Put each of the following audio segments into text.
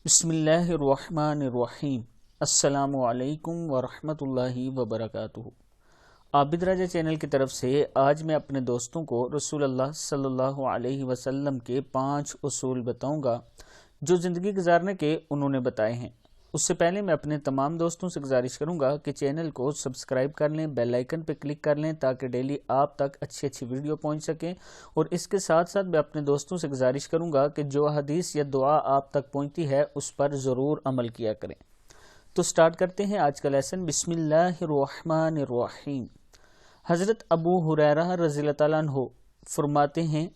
بسم اللہ الرحمن الرحیم۔ السلام علیکم ورحمۃ اللہ وبرکاتہ۔ عابد راجہ چینل کی طرف سے آج میں اپنے دوستوں کو رسول اللہ صلی اللہ علیہ وسلم کے 5 اصول بتاؤں گا جو زندگی گزارنے کے انہوں نے بتائے ہیں۔ اس سے پہلے میں اپنے تمام دوستوں سے گزارش کروں گا کہ چینل کو سبسکرائب کر لیں، بیل آئیکن پہ کلک کر لیں تاکہ ڈیلی آپ تک اچھی ویڈیو پہنچ سکیں، اور اس کے ساتھ ساتھ میں اپنے دوستوں سے گزارش کروں گا کہ جو حدیث یا دعا آپ تک پہنچتی ہے اس پر ضرور عمل کیا کریں۔ تو سٹارٹ کرتے ہیں آج کا لیسن۔ بسم اللہ الرحمن الرحیم۔ حضرت ابو ہریرہ رضی اللہ تعالیٰ عنہ فرماتے ہیں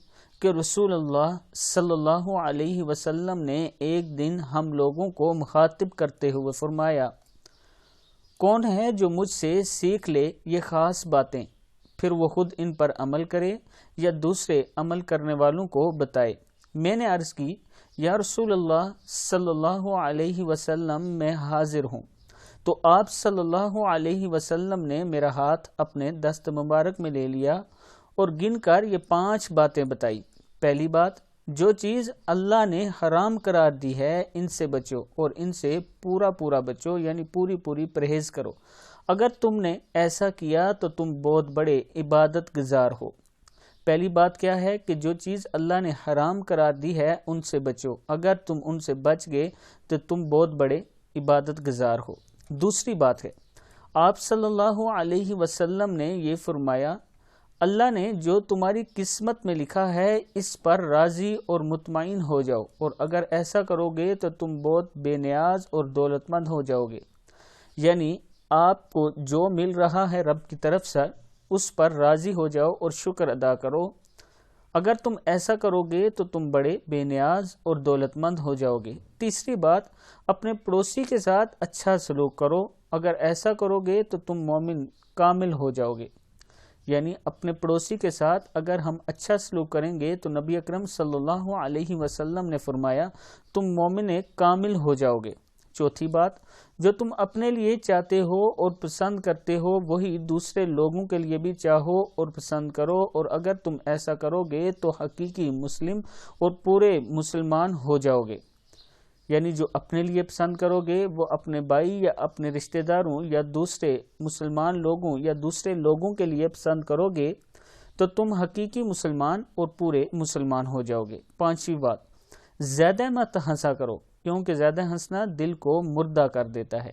کہ رسول اللہ صلی اللہ علیہ وسلم نے ایک دن ہم لوگوں کو مخاطب کرتے ہوئے فرمایا، کون ہے جو مجھ سے سیکھ لے یہ خاص باتیں، پھر وہ خود ان پر عمل کرے یا دوسرے عمل کرنے والوں کو بتائے۔ میں نے عرض کی، یا رسول اللہ صلی اللہ علیہ وسلم میں حاضر ہوں۔ تو آپ صلی اللہ علیہ وسلم نے میرا ہاتھ اپنے دست مبارک میں لے لیا اور گن کر یہ 5 باتیں بتائی۔ پہلی بات، جو چیز اللہ نے حرام قرار دی ہے ان سے بچو اور ان سے پورا بچو، یعنی پوری پرہیز کرو۔ اگر تم نے ایسا کیا تو تم بہت بڑے عبادت گزار ہو۔ پہلی بات کیا ہے کہ جو چیز اللہ نے حرام قرار دی ہے ان سے بچو، اگر تم ان سے بچ گئے تو تم بہت بڑے عبادت گزار ہو۔ دوسری بات ہے، آپ صلی اللہ علیہ وسلم نے یہ فرمایا، اللہ نے جو تمہاری قسمت میں لکھا ہے اس پر راضی اور مطمئن ہو جاؤ، اور اگر ایسا کرو گے تو تم بہت بے نیاز اور دولت مند ہو جاؤ گے۔ یعنی آپ کو جو مل رہا ہے رب کی طرف سے اس پر راضی ہو جاؤ اور شکر ادا کرو۔ اگر تم ایسا کرو گے تو تم بڑے بے نیاز اور دولت مند ہو جاؤ گے۔ تیسری بات، اپنے پڑوسی کے ساتھ اچھا سلوک کرو، اگر ایسا کرو گے تو تم مومن کامل ہو جاؤ گے۔ یعنی اپنے پڑوسی کے ساتھ اگر ہم اچھا سلوک کریں گے تو نبی اکرم صلی اللہ علیہ وسلم نے فرمایا تم مومن کامل ہو جاؤ گے۔ چوتھی بات، جو تم اپنے لیے چاہتے ہو اور پسند کرتے ہو وہی دوسرے لوگوں کے لیے بھی چاہو اور پسند کرو، اور اگر تم ایسا کرو گے تو حقیقی مسلم اور پورے مسلمان ہو جاؤ گے۔ یعنی جو اپنے لیے پسند کرو گے وہ اپنے بھائی یا اپنے رشتہ داروں یا دوسرے مسلمان لوگوں یا دوسرے لوگوں کے لیے پسند کرو گے تو تم حقیقی مسلمان اور پورے مسلمان ہو جاؤ گے۔ پانچویں بات، زیادہ مت ہنسا کرو کیونکہ زیادہ ہنسنا دل کو مردہ کر دیتا ہے۔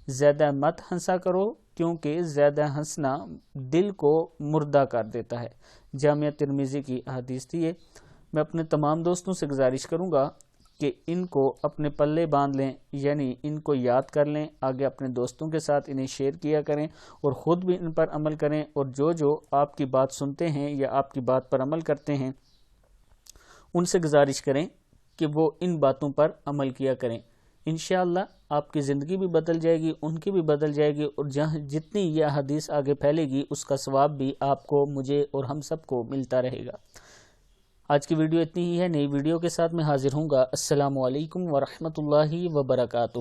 زیادہ مت ہنسا کرو کیونکہ زیادہ ہنسنا دل کو مردہ کر دیتا ہے۔ جامعہ ترمذی کی حدیث تھی یہ۔ میں اپنے تمام دوستوں سے گزارش کروں گا کہ ان کو اپنے پلے باندھ لیں، یعنی ان کو یاد کر لیں، آگے اپنے دوستوں کے ساتھ انہیں شیئر کیا کریں اور خود بھی ان پر عمل کریں، اور جو آپ کی بات سنتے ہیں یا آپ کی بات پر عمل کرتے ہیں ان سے گزارش کریں کہ وہ ان باتوں پر عمل کیا کریں۔ انشاءاللہ آپ کی زندگی بھی بدل جائے گی، ان کی بھی بدل جائے گی، اور جتنی یہ حدیث آگے پھیلے گی اس کا ثواب بھی آپ کو، مجھے اور ہم سب کو ملتا رہے گا۔ آج کی ویڈیو اتنی ہی ہے، نئی ویڈیو کے ساتھ میں حاضر ہوں گا۔ السلام علیکم ورحمۃ اللہ وبرکاتہ۔